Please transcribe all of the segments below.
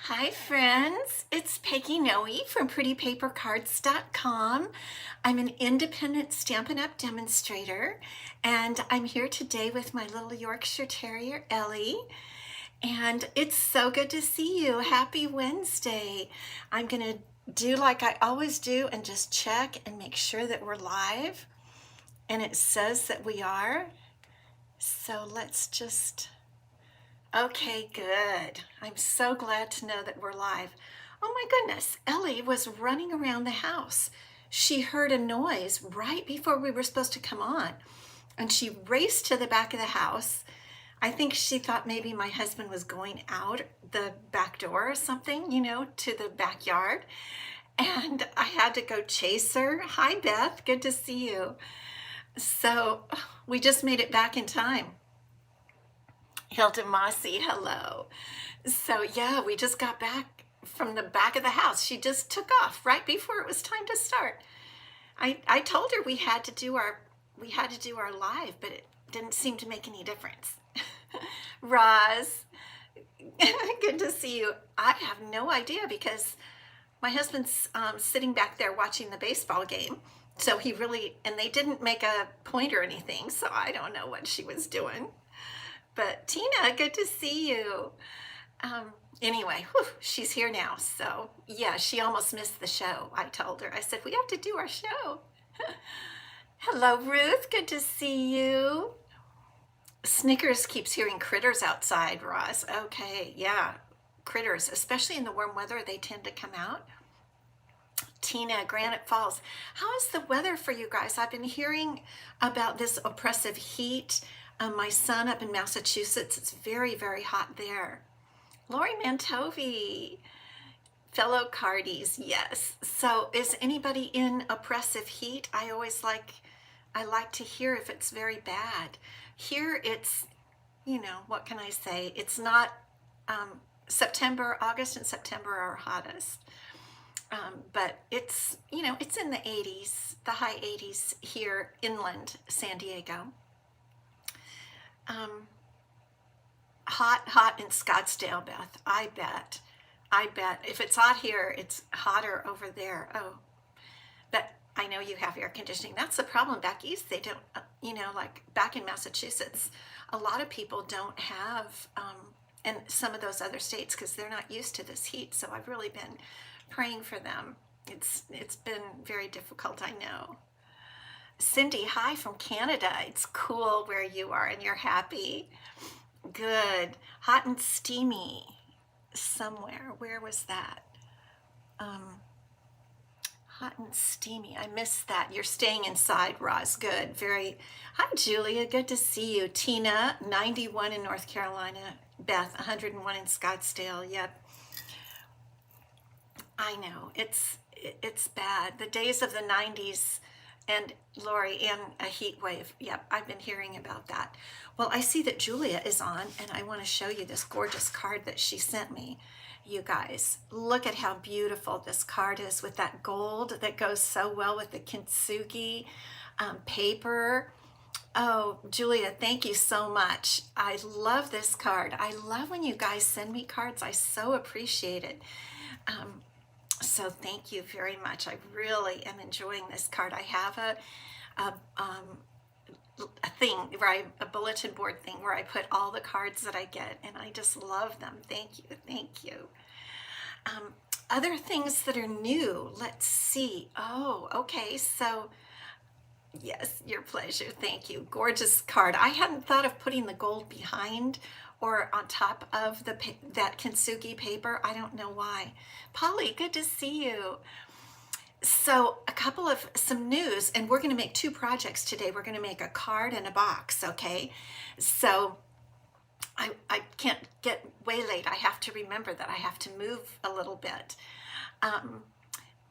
Hi friends, it's Peggy Noe from prettypapercards.com. I'm an independent Stampin' Up! Demonstrator, and I'm here today with my little Yorkshire Terrier, Ellie. And it's so good to see you. Happy Wednesday. I'm gonna do like I always do and just check and make sure that we're live. And it says that we are. So let's just Okay, good. I'm so glad to know that we're live. Oh my goodness, Ellie was running around the house. She heard a noise right before we were supposed to come on, and she raced to the back of the house. I think she thought maybe my husband was going out the back door or something, to the backyard. And I had to go chase her. Hi, Beth. Good to see you. So we just made it back in time. Hilda Mossy, hello. So yeah, we just got back from the back of the house. She just took off right before it was time to start. I told her we had to do our live, but it didn't seem to make any difference. Roz, good to see you. I have no idea because my husband's sitting back there watching the baseball game. So and they didn't make a point or anything, so I don't know what she was doing. But Tina, good to see you. Anyway, she's here now. So yeah, she almost missed the show. I told her, I said, we have to do our show. Hello, Ruth, good to see you. Snickers keeps hearing critters outside, Ross. Okay, yeah, critters, especially in the warm weather, they tend to come out. Tina, Granite Falls. How is the weather for you guys? I've been hearing about this oppressive heat. My son up in Massachusetts, it's very, very hot there. Lori Mantovi, fellow Cardies, yes. So is anybody in oppressive heat? I like to hear if it's very bad. Here it's, what can I say? It's not August and September are hottest. But it's, it's in the 80s, the high 80s here inland San Diego. Hot in Scottsdale, Beth. I bet. If it's hot here, it's hotter over there. Oh, but I know you have air conditioning. That's the problem back east. They don't, like back in Massachusetts, a lot of people don't have, and some of those other states, because they're not used to this heat. So I've really been praying for them. It's been very difficult, I know. Cindy, hi from Canada. It's cool where you are and you're happy. Good. Hot and steamy somewhere. Where was that? Hot and steamy. I missed that. You're staying inside, Roz. Good. Very. Hi, Julia. Good to see you. Tina, 91 in North Carolina. Beth, 101 in Scottsdale. Yep. I know. It's bad. The days of the 90s. And Lori, and a heat wave. Yep, I've been hearing about that. Well, I see that Julia is on, and I want to show you this gorgeous card that she sent me. You guys, look at how beautiful this card is with that gold that goes so well with the kintsugi paper. Oh, Julia, thank you so much. I love this card. I love when you guys send me cards. I so appreciate it. So thank you very much. I really am enjoying this card. I have a thing where a bulletin board thing where I put all the cards that I get, and I just love them. Thank you. Other things that are new. Let's see. Oh, okay. So yes, your pleasure. Thank you. Gorgeous card. I hadn't thought of putting the gold behind or on top of that kintsugi paper. I don't know why. Polly, good to see you. So some news, and we're going to make two projects today. We're going to make a card and a box, okay? So I can't get way late. I have to remember that I have to move a little bit.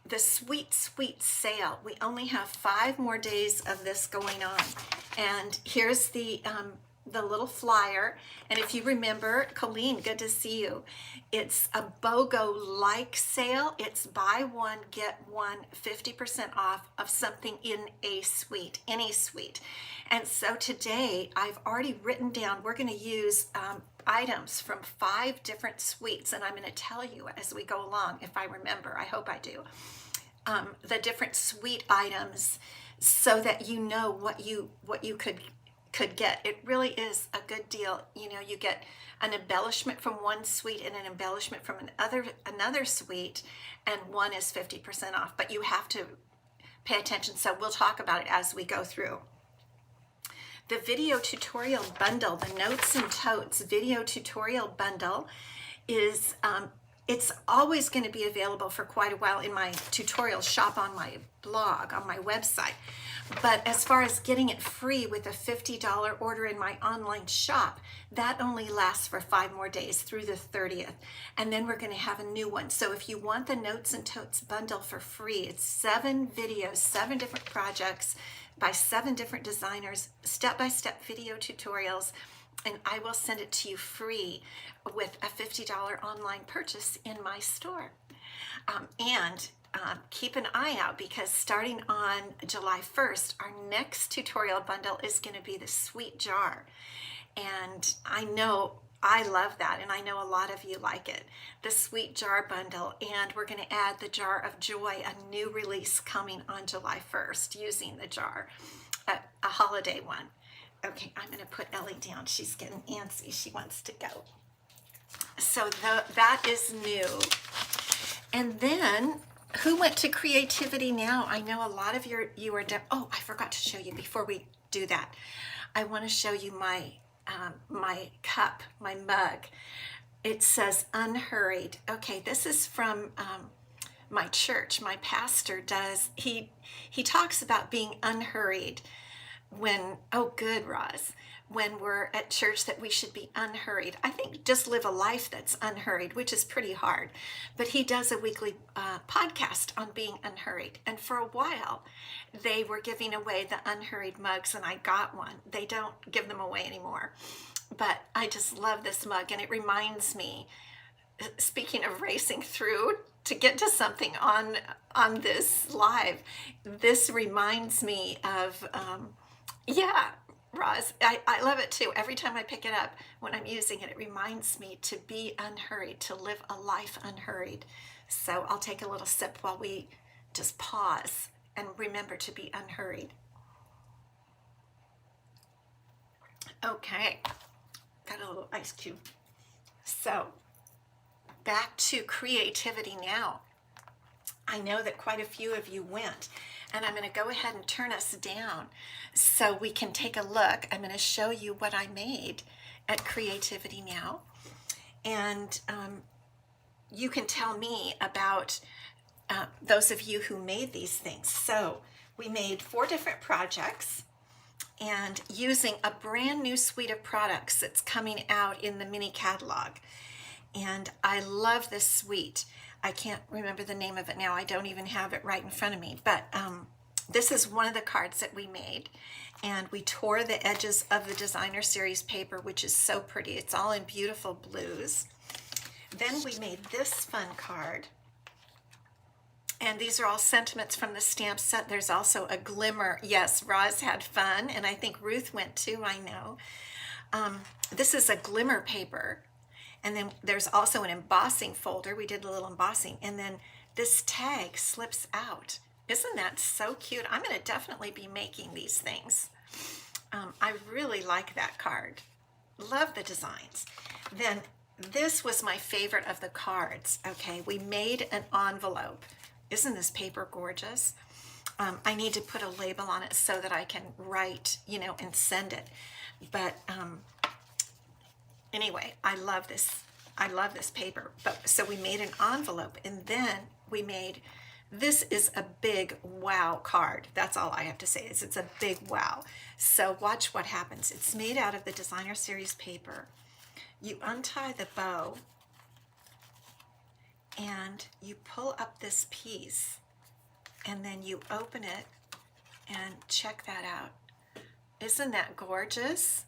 The sweet sale. We only have 5 more days of this going on. And here's the little flyer. And if you remember, Colleen, good to see you. It's a BOGO-like sale. It's buy one, get one, 50% off of something in a suite, any suite. And so today I've already written down, we're going to use items from 5 different suites, and I'm going to tell you as we go along, if I remember. I hope I do. The different suite items, so that you know what you could get. It really is a good deal. You know, you get an embellishment from one suite and an embellishment from another suite, and one is 50% off, but you have to pay attention. So we'll talk about it as we go through. The video tutorial bundle, the Notes and Totes video tutorial bundle, is it's always going to be available for quite a while in my tutorial shop on my blog, on my website. But as far as getting it free with a $50 order in my online shop, that only lasts for 5 more days through the 30th. And then we're going to have a new one. So if you want the Notes and Totes bundle for free, it's 7 videos, 7 different projects by 7 different designers, step-by-step video tutorials, and I will send it to you free with a $50 online purchase in my store. Keep an eye out, because starting on July 1st, our next tutorial bundle is going to be the Sweet Jar. And I know I love that, and I know a lot of you like it. The Sweet Jar bundle, and we're going to add the Jar of Joy, a new release coming on July 1st using the jar, a holiday one. Okay, I'm going to put Ellie down. She's getting antsy. She wants to go. So that is new. And then, who went to Creativity Now? I know a lot of you are. Oh, I forgot to show you before we do that. I want to show you my my cup, my mug. It says Unhurried. Okay, this is from my church. My pastor does. He talks about being unhurried when, oh good, Roz, when we're at church, that we should be unhurried. I think just live a life that's unhurried, which is pretty hard. But he does a weekly podcast on being unhurried. And for a while, they were giving away the unhurried mugs, and I got one. They don't give them away anymore. But I just love this mug, and it reminds me, speaking of racing through to get to something on this live, this reminds me of, yeah, Roz, I love it too. Every time I pick it up, when I'm using it, it reminds me to be unhurried, to live a life unhurried. So I'll take a little sip while we just pause and remember to be unhurried. Okay, got a little ice cube. So back to Creativity Now. I know that quite a few of you went, and I'm going to go ahead and turn us down so we can take a look. I'm going to show you what I made at Creativity Now, and you can tell me about those of you who made these things. So we made 4 different projects, and using a brand new suite of products that's coming out in the mini catalog. And I love this suite. I can't remember the name of it now. I don't even have it right in front of me. But this is one of the cards that we made. And we tore the edges of the designer series paper, which is so pretty. It's all in beautiful blues. Then we made this fun card. And these are all sentiments from the stamp set. There's also a glimmer. Yes, Roz had fun, and I think Ruth went too, I know. This is a glimmer paper. And then there's also an embossing folder. We did a little embossing. And then this tag slips out. Isn't that so cute? I'm going to definitely be making these things. I really like that card. Love the designs. Then this was my favorite of the cards. Okay, we made an envelope. Isn't this paper gorgeous? I need to put a label on it so that I can write, and send it. But anyway, I love this. I love this paper. So we made an envelope, and then we made, this is a big wow card. That's all I have to say, is it's a big wow. So watch what happens. It's made out of the designer series paper. You untie the bow, and you pull up this piece, and then you open it, and check that out. Isn't that gorgeous?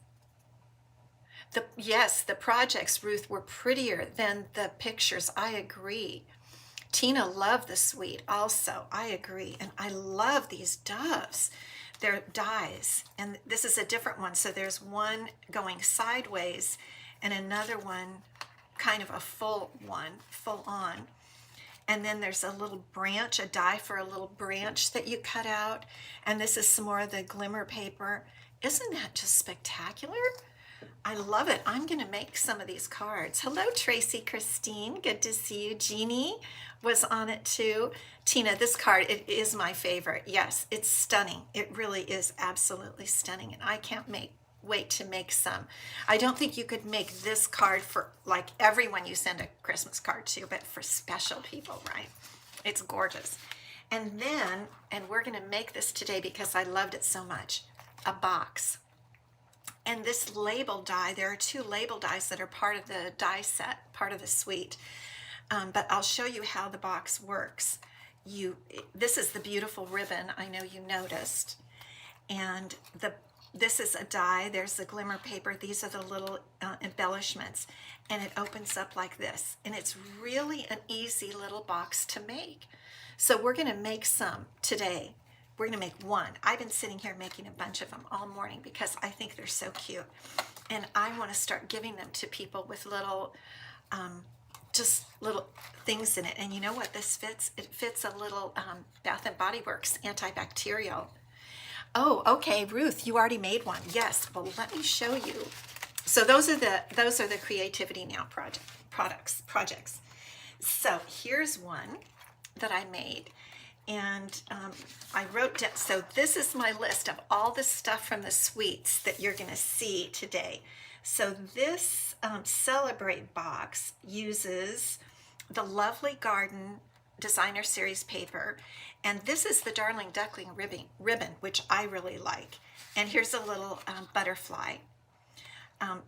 Yes, the projects, Ruth, were prettier than the pictures. I agree. Tina loved the suite also. I agree. And I love these doves. They're dies. And this is a different one. So there's one going sideways, and another one, kind of a full on. And then there's a little branch, a die for a little branch that you cut out. And this is some more of the glimmer paper. Isn't that just spectacular? I love it. I'm going to make some of these cards. Hello, Tracy Christine. Good to see you. Jeannie was on it too. Tina, this card, it is my favorite. Yes, it's stunning. It really is absolutely stunning. And I can't wait to make some. I don't think you could make this card for like everyone you send a Christmas card to, but for special people, right? It's gorgeous. And then, and we're going to make this today because I loved it so much, a box. And this label die, there are 2 label dies that are part of the die set, part of the suite. But I'll show you how the box works. This is the beautiful ribbon, I know you noticed. And this is a die, there's the glimmer paper, these are the little embellishments. And it opens up like this. And it's really an easy little box to make. So we're gonna make some today. We're gonna make one. I've been sitting here making a bunch of them all morning because I think they're so cute. And I wanna start giving them to people with little, just little things in it. And you know what this fits? It fits a little Bath and Body Works antibacterial. Oh, okay, Ruth, you already made one. Yes, well, let me show you. So those are the Creativity Now projects. So here's one that I made. And I wrote down, so this is my list of all the stuff from the suites that you're going to see today. So this Celebrate box uses the Lovely Garden Designer Series paper. And this is the Darling Duckling ribbon, which I really like. And here's a little butterfly.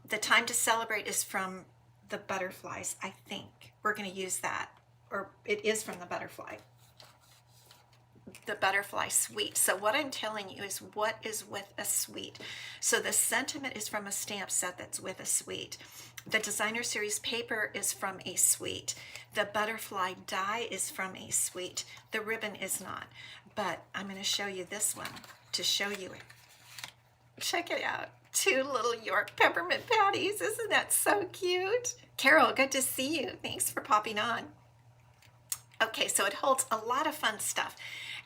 The Time to Celebrate is from the butterflies, I think. We're going to use that, or it is from the butterfly suite. So what I'm telling you is what is with a suite. So the sentiment is from a stamp set that's with a suite. The Designer Series paper is from a suite. The butterfly die is from a suite. The ribbon is not. But I'm going to show you this one to show you it. Check it out. 2 little York peppermint patties. Isn't that so cute? Carol, good to see you. Thanks for popping on. Okay, so it holds a lot of fun stuff.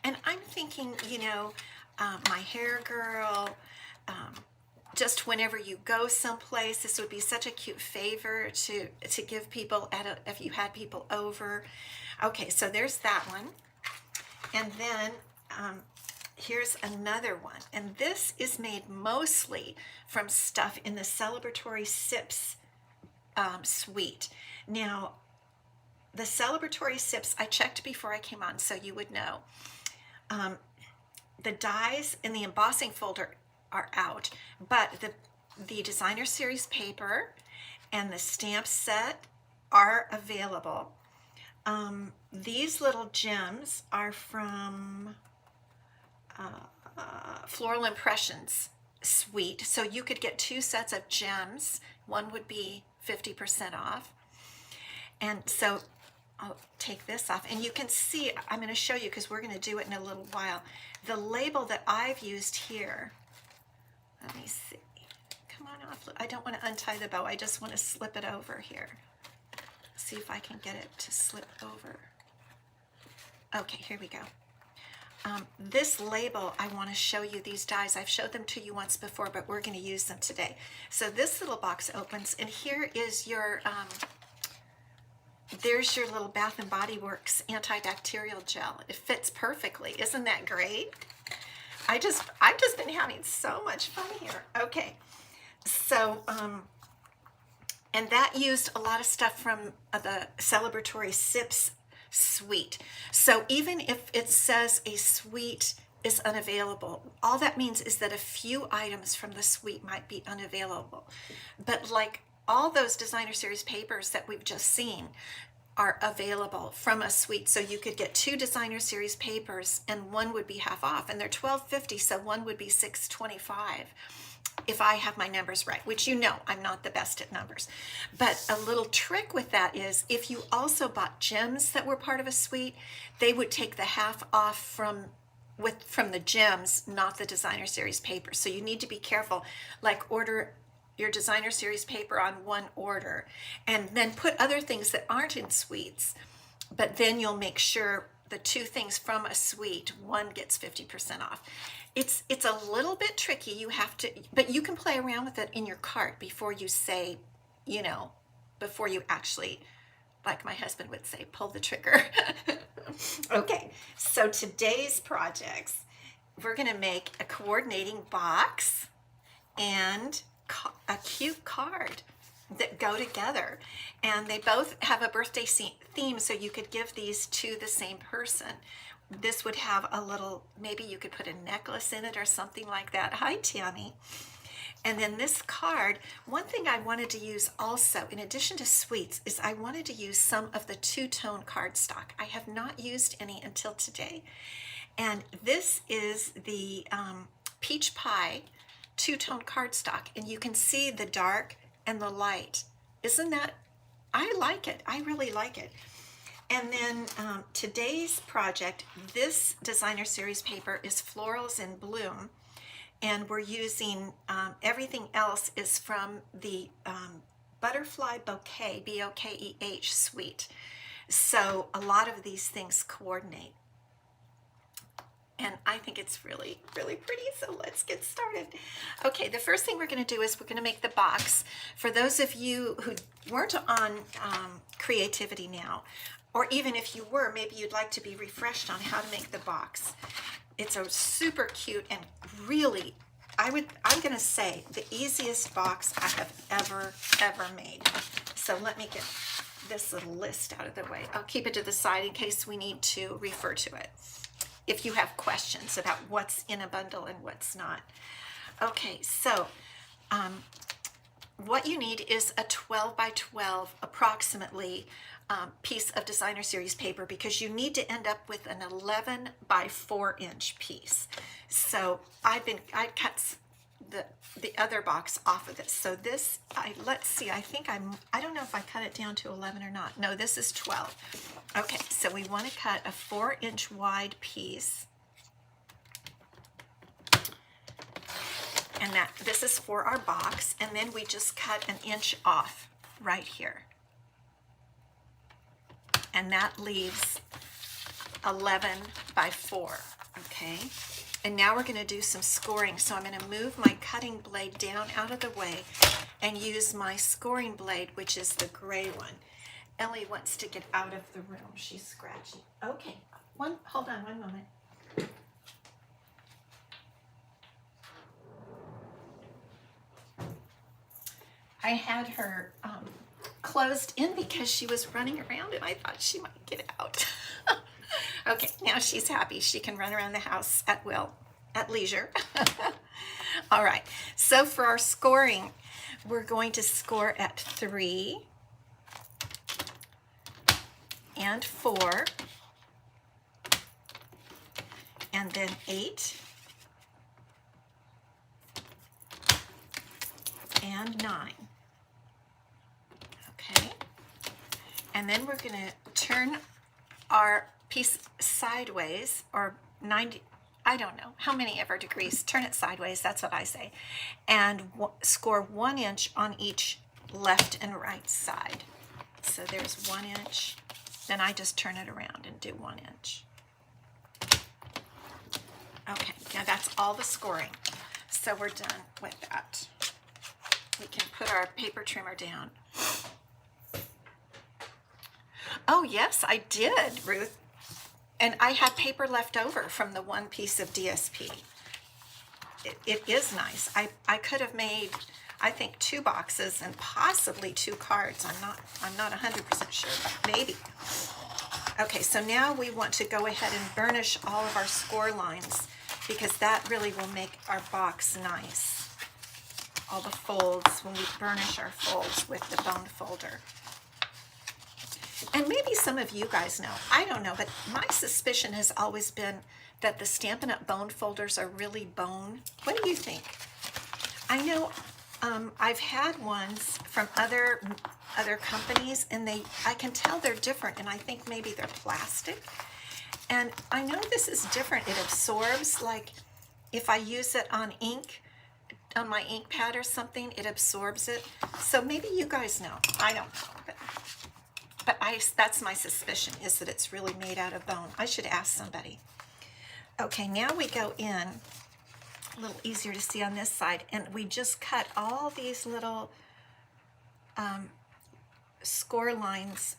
And I'm thinking, you know, my hair girl, just whenever you go someplace, this would be such a cute favor to give people if you had people over. Okay, so there's that one. And then here's another one. And this is made mostly from stuff in the Celebratory Sips suite. Now, the Celebratory Sips, I checked before I came on, so you would know. The dies in the embossing folder are out, but the Designer Series paper and the stamp set are available. These little gems are from Floral Impressions suite, so you could get 2 sets of gems. One would be 50% off. And so I'll take this off, and you can see, I'm going to show you because we're going to do it in a little while. The label that I've used here, let me see, come on off. I don't want to untie the bow, I just want to slip it over here. See if I can get it to slip over. Okay, here we go. This label, I want to show you these dies. I've showed them to you once before, but we're going to use them today. So this little box opens, and here is your there's your little Bath and Body Works antibacterial gel. It fits perfectly. Isn't that great? I've just been having so much fun here. Okay, so and that used a lot of stuff from the Celebratory Sips suite. So even if it says a suite is unavailable, all that means is that a few items from the suite might be unavailable. But like all those Designer Series papers that we've just seen are available from a suite. So you could get 2 Designer Series papers and one would be half off, and they're $12.50, so one would be $6.25 if I have my numbers right, which you know I'm not the best at numbers. But a little trick with that is if you also bought gems that were part of a suite, they would take the half off from the gems, not the Designer Series paper. So you need to be careful, like order your designer series paper on one order, and then put other things that aren't in suites, but then you'll make sure the two things from a suite, one gets 50% off. It's a little bit tricky. You have to, but you can play around with it in your cart before you say, you know, before you actually, like my husband would say, pull the trigger. Okay, so today's projects, we're going to make a coordinating box and a cute card that go together, and they both have a birthday theme, so you could give these to the same person. This would have a little, maybe you could put a necklace in it or something like that. Hi, Tammy. And then this card, one thing I wanted to use also, in addition to suites, is I wanted to use some of the two-tone cardstock. I have not used any until today. And this is the Peach Pie two-tone cardstock, and you can see the dark and the light. Isn't that, I like it. I really like it. And then today's project, this designer series paper is Florals in Bloom, and we're using, everything else is from the Butterfly Bouquet, B-O-K-E-H suite. So a lot of these things coordinate. And I think it's really, really pretty, so let's get started. Okay, the first thing we're going to do is we're going to make the box. For those of you who weren't on Creativity Now, or even if you were, maybe you'd like to be refreshed on how to make the box. It's a super cute and really, I'm going to say, the easiest box I have ever made. So let me get this little list out of the way. I'll keep it to the side in case we need to refer to it, if you have questions about what's in a bundle and what's not. Okay, so what you need is a 12 by 12 approximately piece of designer series paper, because you need to end up with an 11 by 4 inch piece. So I cut the other box off of this. So this, let's see, I don't know if I cut it down to 11 or not. No, this is 12. Okay, so we want to cut a 4 inch wide piece. And this is for our box. And then we just cut an inch off right here. And that leaves 11 by 4, okay? And now we're going to do some scoring. So I'm going to move my cutting blade down out of the way and use my scoring blade, which is the gray one. Ellie wants to get out of the room. She's scratching. Okay, hold on one moment. I had her closed in because she was running around and I thought she might get out. Okay, now she's happy. She can run around the house at will, at leisure. All right, so for our scoring, we're going to score at 3 and 4 and then 8 and 9. Okay, and then we're going to turn our piece sideways, or 90, I don't know how many ever degrees, turn it sideways, that's what I say, and score 1 inch on each left and right side. So there's 1 inch, then I just turn it around and do 1 inch. Okay, now that's all the scoring. So we're done with that. We can put our paper trimmer down. Oh yes, I did, Ruth. And I had paper left over from the one piece of DSP. It is nice. I could have made, I think, 2 boxes and possibly 2 cards. I'm not 100% sure, but maybe. Okay, so now we want to go ahead and burnish all of our score lines, because that really will make our box nice. All the folds, when we burnish our folds with the bone folder. And maybe some of you guys know, I don't know, but my suspicion has always been that the Stampin' Up! Bone folders are really bone. What do you think? I know I've had ones from other companies, and I can tell they're different, and I think maybe they're plastic. And I know this is different. It absorbs, like if I use it on ink, on my ink pad or something, it absorbs it. So maybe you guys know. I don't know. But that's my suspicion, is that it's really made out of bone. I should ask somebody. Okay, now we go in, a little easier to see on this side, and we just cut all these little score lines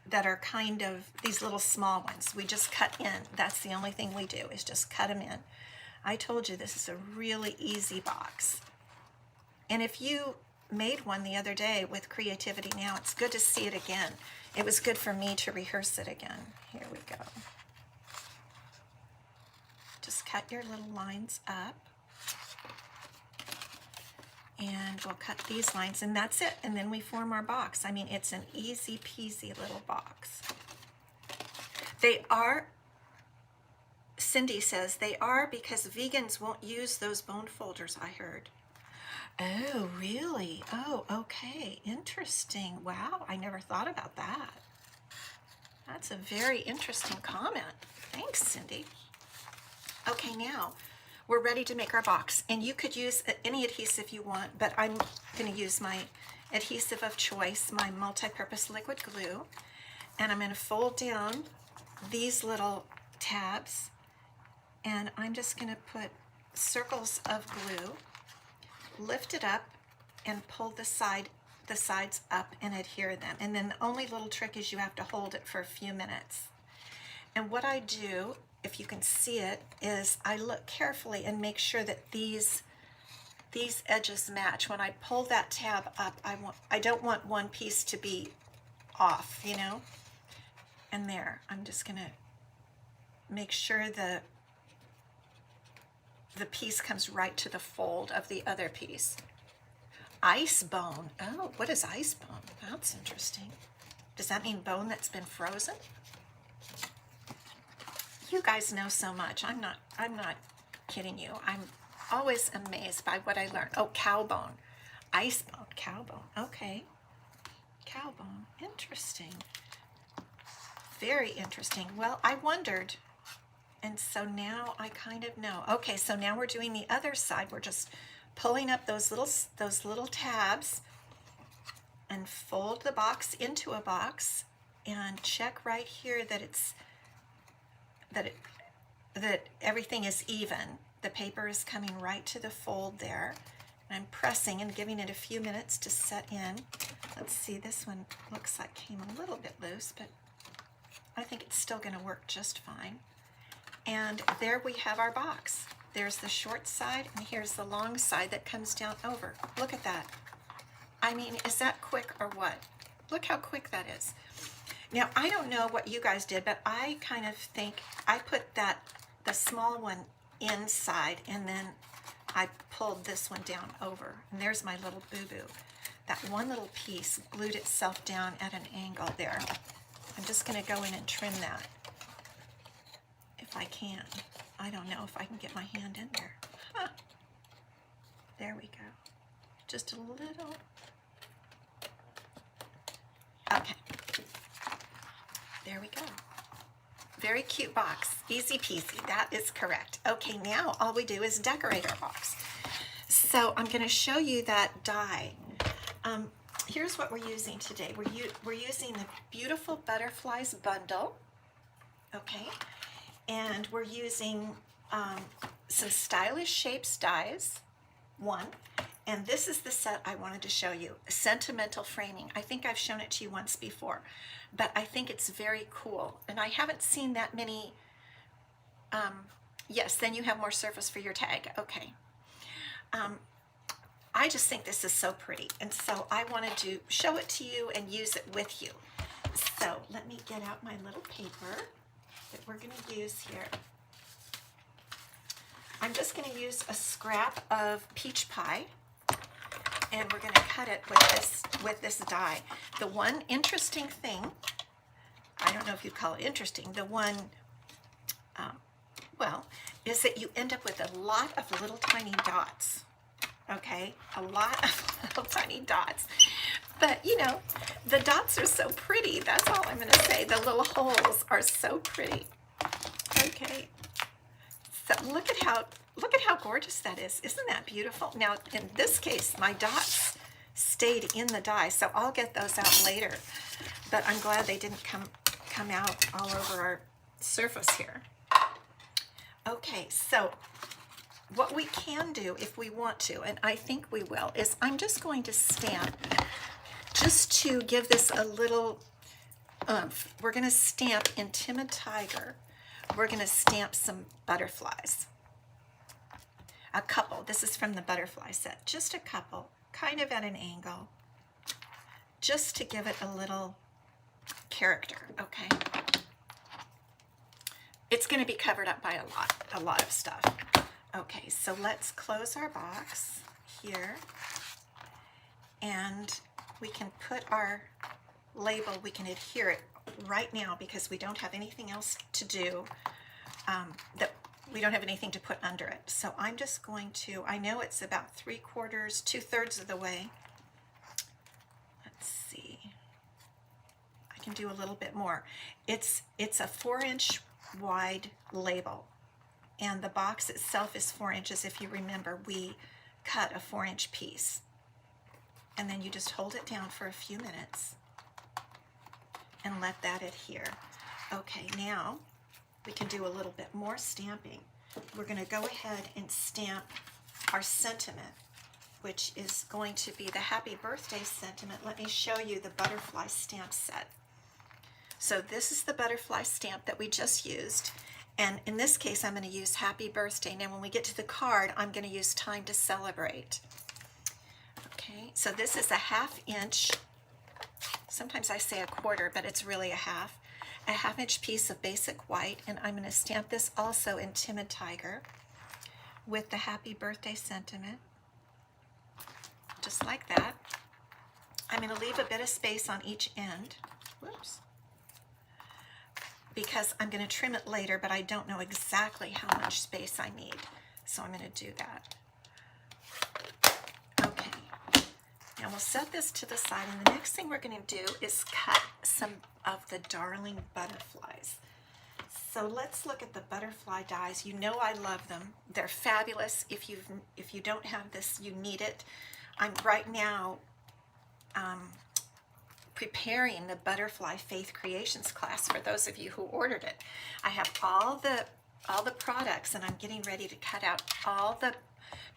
that are kind of these little small ones. We just cut in. That's the only thing we do, is just cut them in. I told you this is a really easy box. And if you made one the other day with Creativity Now, it's good to see it again. It was good for me to rehearse it again. Here we go. Just cut your little lines up. And we'll cut these lines, and that's it. And then we form our box. I mean, it's an easy peasy little box. They are, Cindy says, they are because vegans won't use those bone folders, I heard. Oh, really? Oh, okay. Interesting. Wow, I never thought about that. That's a very interesting comment. Thanks, Cindy. Okay, now we're ready to make our box, and you could use any adhesive you want, but I'm going to use my adhesive of choice, my multi-purpose liquid glue, and I'm going to fold down these little tabs, and I'm just going to put circles of glue, lift it up, and pull the sides up and adhere them. And then the only little trick is you have to hold it for a few minutes. And what I do, if you can see it, is I look carefully and make sure that these edges match. When I pull that tab up, I don't want one piece to be off, you know? And there, I'm just gonna make sure the piece comes right to the fold of the other piece. Ice bone. Oh, what is ice bone? That's interesting. Does that mean bone that's been frozen? You guys know so much. I'm not kidding you. I'm always amazed by what I learn. Oh, cow bone. Ice bone, cow bone. Okay. Cow bone. Interesting. Very interesting. Well, I wondered, and so now I kind of know. Okay, so now we're doing the other side. We're just pulling up those little tabs and fold the box into a box, and check right here that that everything is even. The paper is coming right to the fold there. And I'm pressing and giving it a few minutes to set in. Let's see, this one looks like came a little bit loose, but I think it's still going to work just fine. And there we have our box. There's the short side, and here's the long side that comes down over. Look at that. I mean, is that quick or what? Look how quick that is. Now, I don't know what you guys did, but I kind of think I put the small one inside, and then I pulled this one down over. And there's my little boo-boo. That one little piece glued itself down at an angle there. I'm just going to go in and trim that if I can. I don't know if I can get my hand in there. Huh. There we go. Just a little. Okay. There we go. Very cute box. Easy peasy. That is correct. Okay, now all we do is decorate our box. So I'm going to show you that die. Here's what we're using today. We're using the Beautiful Butterflies bundle. Okay. And we're using some Stylish Shapes dies, one. And this is the set I wanted to show you, Sentimental Framing. I think I've shown it to you once before, but I think it's very cool. And I haven't seen that many. Yes, then you have more surface for your tag. Okay. I just think this is so pretty. And so I wanted to show it to you and use it with you. So let me get out my little paper that we're going to use here. I'm just going to use a scrap of peach pie, and we're going to cut it with this die. The one interesting thing, I don't know if you'd call it interesting, the one, well, is that you end up with a lot of little tiny dots. Okay, a lot of little tiny dots. But, you know, the dots are so pretty. That's all I'm going to say. The little holes are so pretty. Okay. So look at look at how gorgeous that is. Isn't that beautiful? Now, in this case, my dots stayed in the die, so I'll get those out later. But I'm glad they didn't come out all over our surface here. Okay, so what we can do if we want to, and I think we will, is I'm just going to stamp, just to give this a little oomph. We're going to stamp in Timid Tiger. We're going to stamp some butterflies. A couple. This is from the butterfly set. Just a couple, kind of at an angle, just to give it a little character, okay? It's going to be covered up by a lot of stuff. Okay, so let's close our box here, and we can put our label, we can adhere it right now because we don't have anything else to do, we don't have anything to put under it. So I'm just going to, I know it's about 3/4, 2/3 of the way. Let's see, I can do a little bit more. It's a 4-inch wide label, and the box itself is 4 inches. If you remember, we cut a 4-inch piece, and then you just hold it down for a few minutes and let that adhere. Okay, now we can do a little bit more stamping. We're going to go ahead and stamp our sentiment, which is going to be the Happy Birthday sentiment. Let me show you the butterfly stamp set. So this is the butterfly stamp that we just used, and in this case I'm going to use Happy Birthday. Now when we get to the card, I'm going to use Time to Celebrate. Okay, so this is a 1/2 inch, sometimes I say 1/4, but it's really a 1/2 inch piece of basic white, and I'm going to stamp this also in Timid Tiger with the Happy Birthday sentiment, just like that. I'm going to leave a bit of space on each end. Whoops. Because I'm going to trim it later, but I don't know exactly how much space I need. So I'm going to do that. Okay. Now we'll set this to the side, and the next thing we're going to do is cut some of the Darling butterflies. So let's look at the butterfly dies. You know I love them. They're fabulous. If you don't have this, you need it. I'm right now preparing the Butterfly Faith Creations class for those of you who ordered it. I have all the products, and I'm getting ready to cut out all the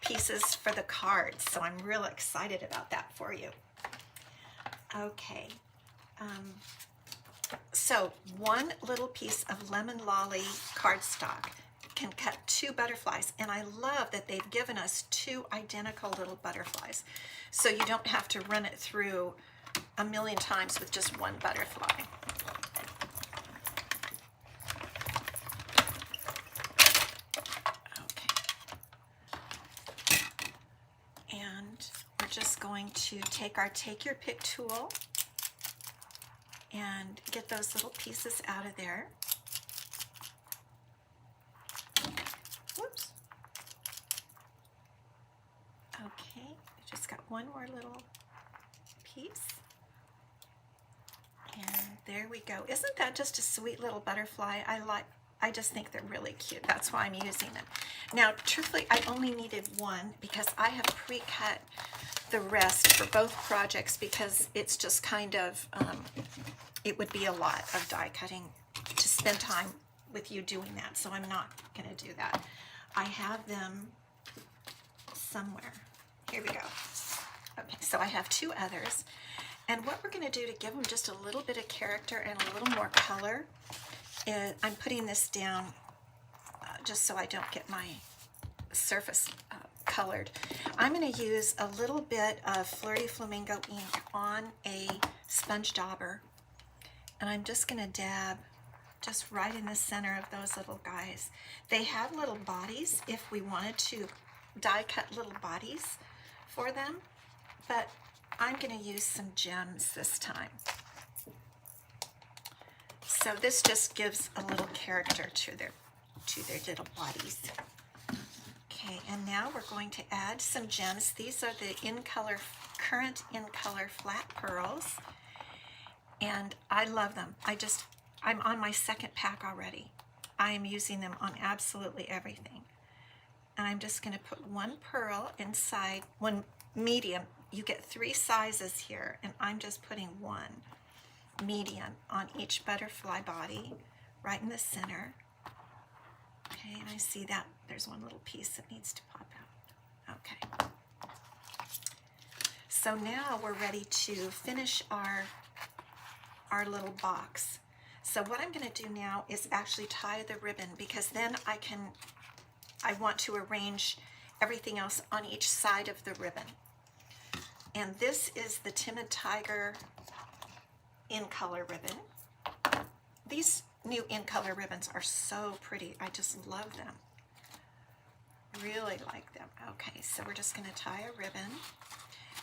pieces for the cards, so I'm real excited about that for you. Okay, so one little piece of Lemon Lolly cardstock can cut 2 butterflies, and I love that they've given us 2 identical little butterflies, so you don't have to run it through a million times with just one butterfly. Okay. And we're just going to take our Take Your Pick tool and get those little pieces out of there. Whoops. Okay, just got one more little piece. And there we go. Isn't that just a sweet little butterfly? I just think they're really cute. That's why I'm using them. Now, truthfully, I only needed one because I have pre-cut the rest for both projects, because it's just kind of, it would be a lot of die cutting to spend time with you doing that, so I'm not going to do that. I have them somewhere. Here we go. Okay, so I have 2 others. And what we're going to do to give them just a little bit of character and a little more color is I'm putting this down just so I don't get my surface colored. I'm going to use a little bit of Flirty Flamingo ink on a sponge dauber, and I'm just going to dab just right in the center of those little guys. They have little bodies if we wanted to die cut little bodies for them, but I'm going to use some gems this time. So this just gives a little character to their little bodies. Okay, and now we're going to add some gems. These are the current in color flat pearls, and I love them. I'm on my 2nd pack already. I am using them on absolutely everything. And I'm just going to put one pearl inside, one medium. You get 3 sizes here, and I'm just putting one medium on each butterfly body right in the center. Okay, and I see that there's one little piece that needs to pop out. Okay. So now we're ready to finish our little box. So what I'm going to do now is actually tie the ribbon, because then I want to arrange everything else on each side of the ribbon. And this is the Timid Tiger in color ribbon. These new in color ribbons are so pretty. I just love them. Really like them. Okay, so we're just going to tie a ribbon.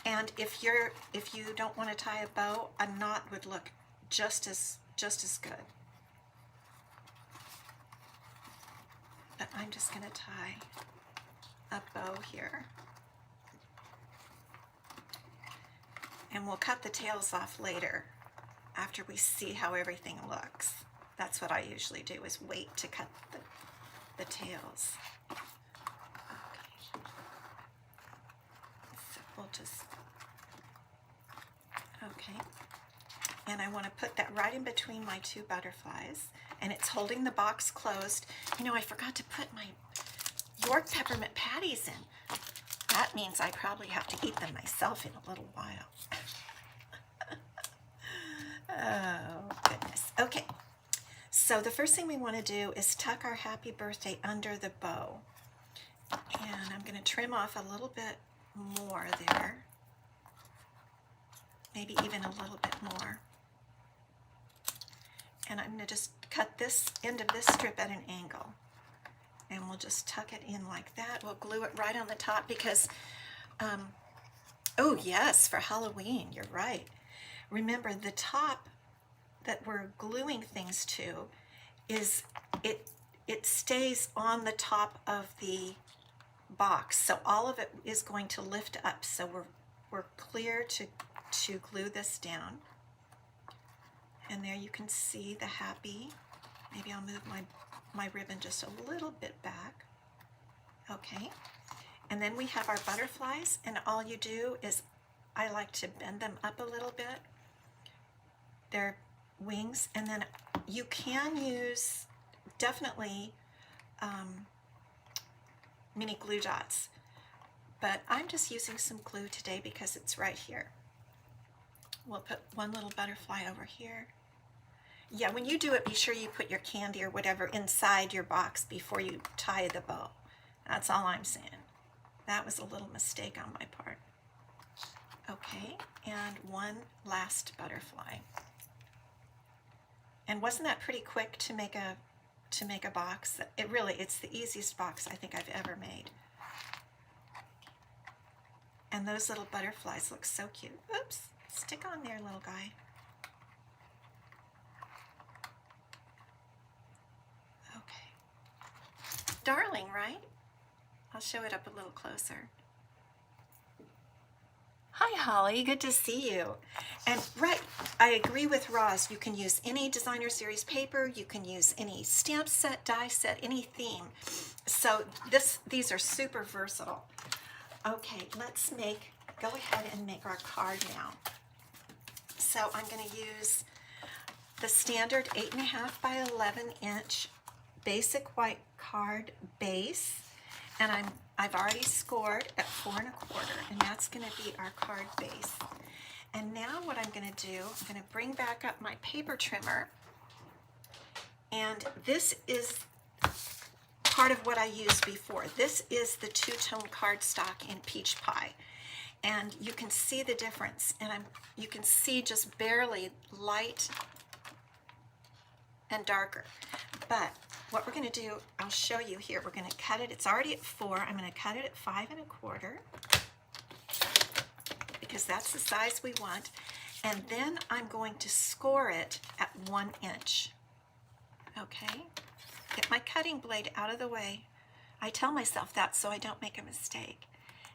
And if you don't want to tie a bow, a knot would look just as good. But I'm just going to tie a bow here. And we'll cut the tails off later after we see how everything looks. That's what I usually do, is wait to cut the tails. Okay. So we'll just, okay. And I want to put that right in between my 2 butterflies, and it's holding the box closed. You know, I forgot to put my York peppermint patties in. That means I probably have to eat them myself in a little while. Oh, goodness. Okay, so the first thing we want to do is tuck our happy birthday under the bow. And I'm going to trim off a little bit more there. Maybe even a little bit more. And I'm going to just cut this end of this strip at an angle. And we'll just tuck it in like that. We'll glue it right on the top because, oh yes, for Halloween, you're right. Remember, the top that we're gluing things to is, it stays on the top of the box. So all of it is going to lift up. So we're clear to glue this down. And there you can see the happy. Maybe I'll move my ribbon just a little bit back. Okay. And then we have our butterflies, and all you do is, I like to bend them up a little bit, their wings, and then you can use definitely mini glue dots, but I'm just using some glue today because it's right here. We'll put one little butterfly over here. Yeah, when you do it, be sure you put your candy or whatever inside your box before you tie the bow. That's all I'm saying. That was a little mistake on my part. Okay, and one last butterfly. And wasn't that pretty quick to make a box? It's the easiest box I think I've ever made. And those little butterflies look so cute. Oops, stick on there, little guy. Okay. Darling, right? I'll show it up a little closer. Hi, Holly. Good to see you. And right, I agree with Roz. You can use any designer series paper. You can use any stamp set, die set, any theme. So these are super versatile. Okay, let's go ahead and make our card now. So I'm going to use the standard 8.5 by 11 inch basic white card base. And I've already scored at 4 1/4, and that's going to be our card base. And now what I'm going to do, I'm going to bring back up my paper trimmer, and this is part of what I used before. This is the two-tone cardstock in Peach Pie, and you can see the difference, and you can see just barely light and darker. But what we're going to do, I'll show you here. We're going to cut it. It's already at 4. I'm going to cut it at 5 1/4 because that's the size we want. And then I'm going to score it at 1 inch. Okay? Get my cutting blade out of the way. I tell myself that so I don't make a mistake.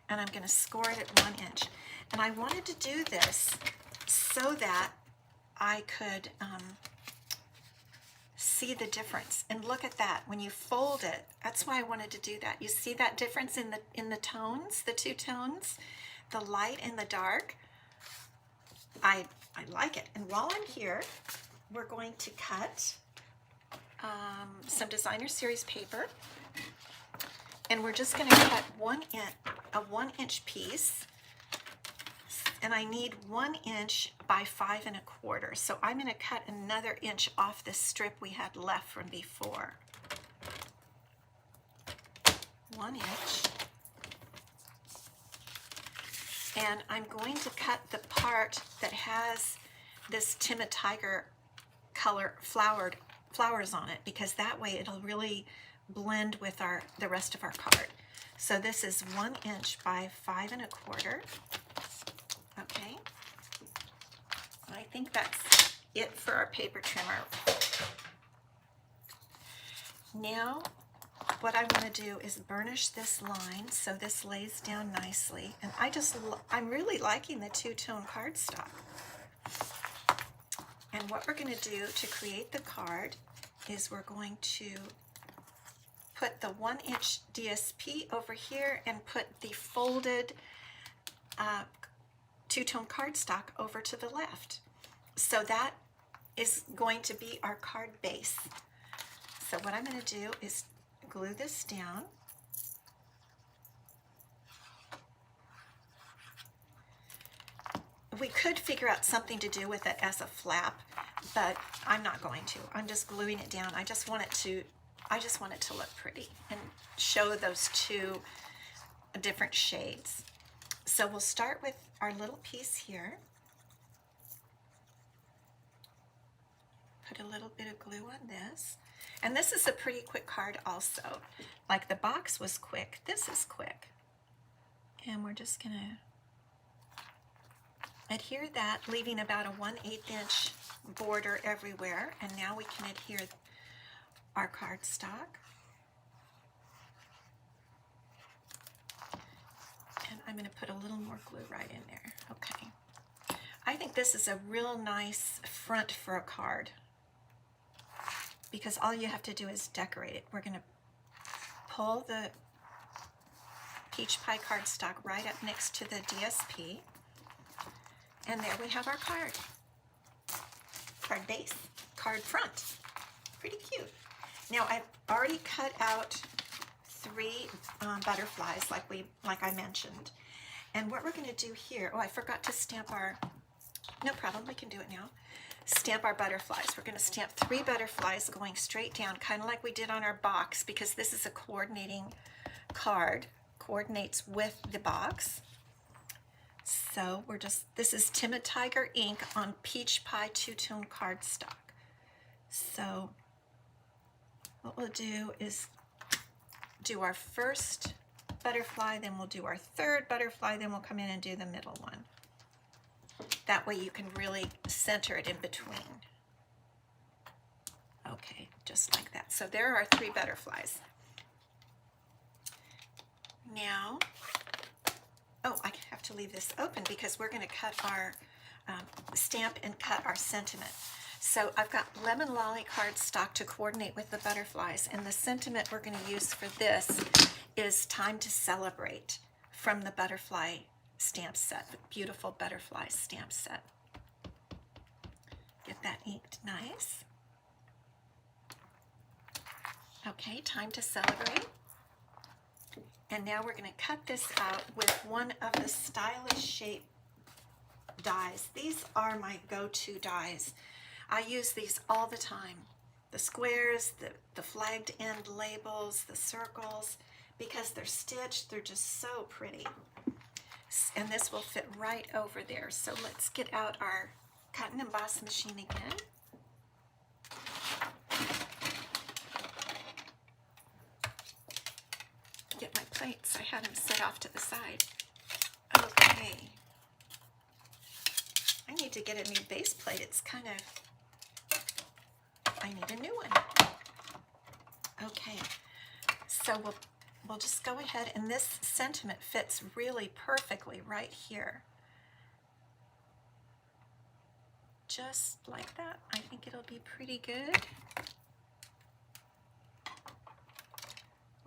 And I'm going to score it at 1 inch. And I wanted to do this so that I could see the difference. And look at that, when you fold it, that's why I wanted to do that. You see that difference in the tones, the two tones, the light and the dark? I like it. And while I'm here, we're going to cut some designer series paper, and we're just going to cut a 1-inch piece, and I need 1 inch by 5 1/4. So I'm going to cut another inch off the strip we had left from before. 1 inch. And I'm going to cut the part that has this Timid Tiger color flowers on it, because that way it'll really blend with the rest of our card. So this is 1 inch by 5 1/4. Okay. I think that's it for our paper trimmer. Now, what I want to do is burnish this line so this lays down nicely. And I'm really liking the two-tone cardstock. And what we're going to do to create the card is we're going to put the 1-inch DSP over here and put the folded two-tone cardstock over to the left. So that is going to be our card base. So what I'm going to do is glue this down. We could figure out something to do with it as a flap, but I'm not going to. I'm just gluing it down. I just want it to look pretty and show those two different shades. So we'll start with our little piece here. Put a little bit of glue on this. And this is a pretty quick card also. Like the box was quick, this is quick. And we're just gonna adhere that, leaving about a 1/8 inch border everywhere. And now we can adhere our cardstock. And I'm gonna put a little more glue right in there. Okay. I think this is a real nice front for a card, because all you have to do is decorate it. We're going to pull the peach pie cardstock right up next to the DSP, and there we have our card. Card base, card front. Pretty cute. Now I've already cut out 3 butterflies like I mentioned. And what we're going to do here, oh, I forgot to stamp no problem, we can do it now. Stamp our butterflies. We're going to stamp 3 butterflies going straight down, kind of like we did on our box, because this is a coordinating card, coordinates with the box. So this is Timid Tiger ink on peach pie two-tone cardstock. So what we'll do is do our first butterfly, then we'll do our third butterfly, then we'll come in and do the middle one. That way you can really center it in between. Okay, just like that. So there are 3 butterflies. Now, oh, I have to leave this open because we're going to cut our stamp and cut our sentiment. So I've got Lemon Lolly cardstock to coordinate with the butterflies, and the sentiment we're going to use for this is Time to Celebrate from the butterfly stamp set, the beautiful butterfly stamp set. Get that inked nice. Okay, Time to Celebrate. And now we're going to cut this out with one of the stylish shape dies. These are my go-to dies. I use these all the time. The squares, the flagged end labels, the circles, because they're stitched, they're just so pretty. And this will fit right over there. So let's get out our cut and emboss machine again. Get my plates. I had them set off to the side. Okay. I need to get a new base plate. It's kind of, I need a new one. Okay. So we'll just go ahead, and this sentiment fits really perfectly right here. Just like that. I think it'll be pretty good.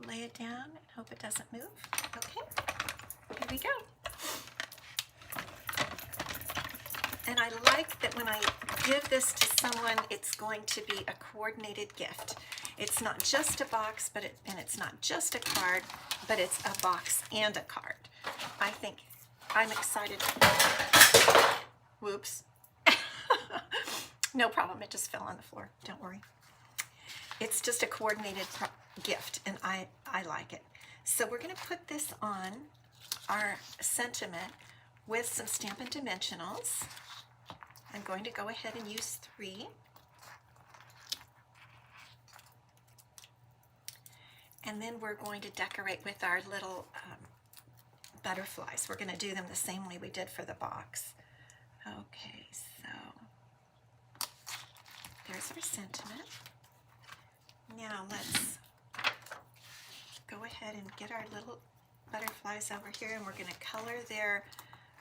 lay it down and hope it doesn't move. Okay, here we go. And I like that when I give this to someone, it's going to be a coordinated gift. It's not just a box, and it's not just a card, but it's a box and a card. I think I'm excited. Whoops. No problem, it just fell on the floor. Don't worry. It's just a coordinated gift, and I like it. So we're going to put this on our sentiment with some Stampin' Dimensionals. I'm going to go ahead and use 3. And then we're going to decorate with our little butterflies. We're going to do them the same way we did for the box. Okay, so there's our sentiment. Now let's go ahead and get our little butterflies over here, and we're going to color their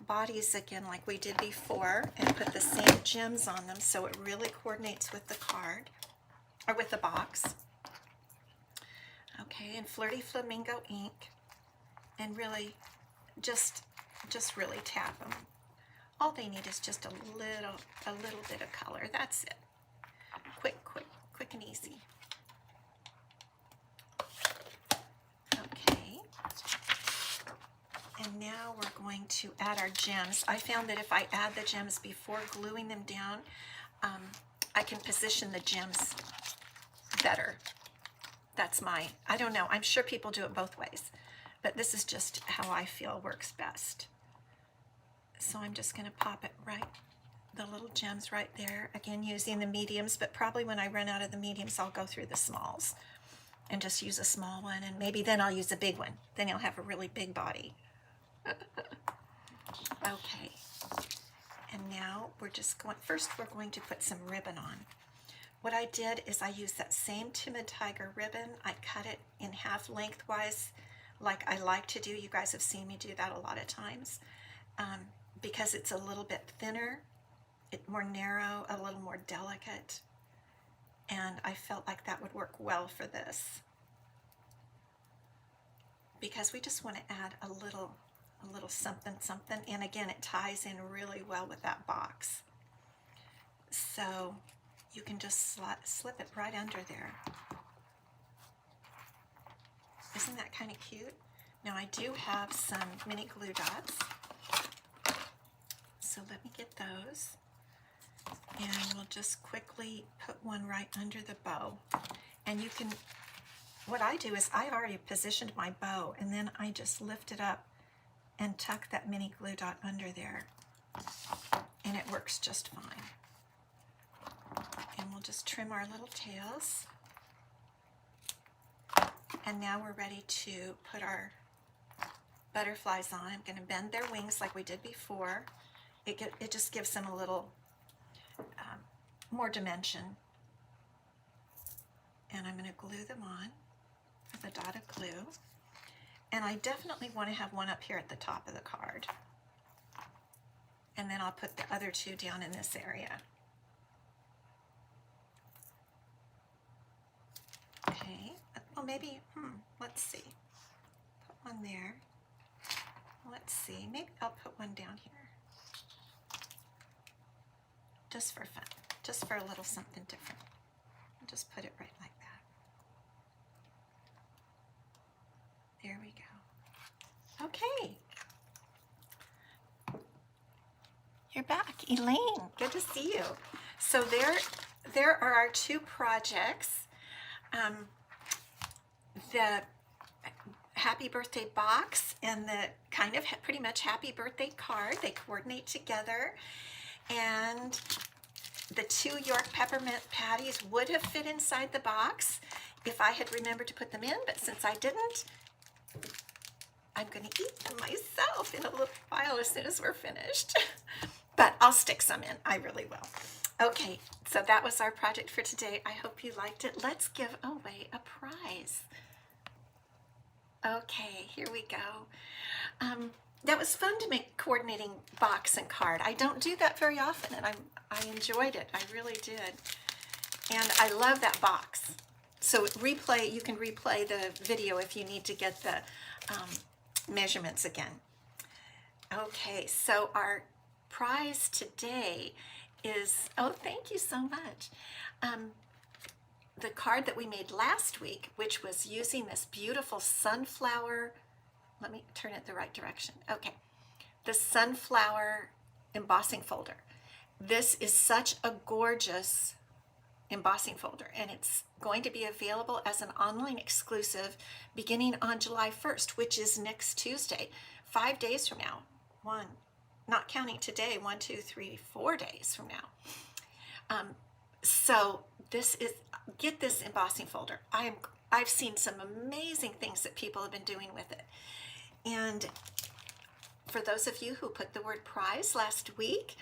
bodies again like we did before and put the same gems on them so it really coordinates with the card, or with the box. Okay, and Flirty Flamingo ink, and really just really tap them. All they need is just a little bit of color. That's it. Quick and easy. Okay. And now we're going to add our gems. I found that if I add the gems before gluing them down, I can position the gems better. That's I don't know, I'm sure people do it both ways, but this is just how I feel works best. So I'm just going to pop it right, the little gems right there, again using the mediums, but probably when I run out of the mediums I'll go through the smalls and just use a small one, and maybe then I'll use a big one. Then you'll have a really big body. Okay, and now we're just going, first we're going to put some ribbon on. What I did is I used that same Timid Tiger ribbon. I cut it in half lengthwise like I like to do. You guys have seen me do that a lot of times because it's a little bit thinner, more narrow, a little more delicate, and I felt like that would work well for this because we just want to add a little something, and again it ties in really well with that box. So you can just slip it right under there. Isn't that kind of cute? Now I do have some mini glue dots, so let me get those, and we'll just quickly put one right under the bow. And you can, what I do is I already positioned my bow, and then I just lift it up and tuck that mini glue dot under there, and it works just fine. And we'll just trim our little tails. And now we're ready to put our butterflies on. I'm going to bend their wings like we did before. It just gives them a little more dimension. And I'm going to glue them on with a dot of glue. And I definitely want to have one up here at the top of the card. And then I'll put the other 2 down in this area. Okay, well maybe, let's see. Put one there. Let's see, maybe I'll put one down here. Just for fun, just for a little something different. I'll just put it right like that. There we go. Okay. You're back, Elaine. Good to see you. So there are our 2 projects. The happy birthday box and the kind of pretty much happy birthday card. They coordinate together. And the 2 York peppermint patties would have fit inside the box if I had remembered to put them in, but since I didn't, I'm going to eat them myself in a little while as soon as we're finished. But I'll stick some in. I really will. Okay, so that was our project for today. I hope you liked it. Let's give away a prize. Okay, here we go. That was fun to make coordinating box and card. I don't do that very often, and I enjoyed it. I really did. And I love that box. So replay, you can replay the video if you need to get the measurements again. Okay, so our prize today is, oh, thank you so much. The card that we made last week, which was using this beautiful sunflower, let me turn it the right direction. Okay, the sunflower embossing folder. This is such a gorgeous embossing folder, and it's going to be available as an online exclusive beginning on July 1st, which is next Tuesday, 5 days from now. Not counting today, 1, 2, 3, 4 days from now. So this is, get this embossing folder. I've seen some amazing things that people have been doing with it. And for those of you who put the word prize last week,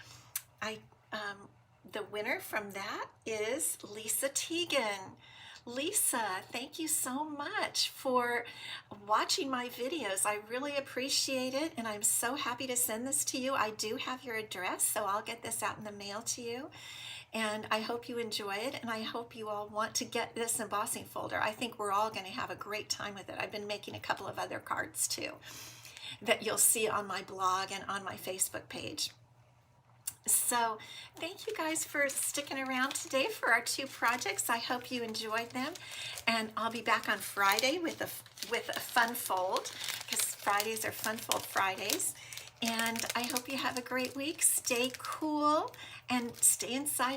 the winner from that is Lisa Teagan. Lisa, thank you so much for watching my videos. I really appreciate it, and I'm so happy to send this to you. I do have your address, so I'll get this out in the mail to you. And I hope you enjoy it, and I hope you all want to get this embossing folder. I think we're all going to have a great time with it. I've been making a couple of other cards too that you'll see on my blog and on my Facebook page. So thank you guys for sticking around today for our 2 projects. I hope you enjoyed them, and I'll be back on Friday with a fun fold, because Fridays are Fun Fold Fridays. And I hope you have a great week. Stay cool and stay inside.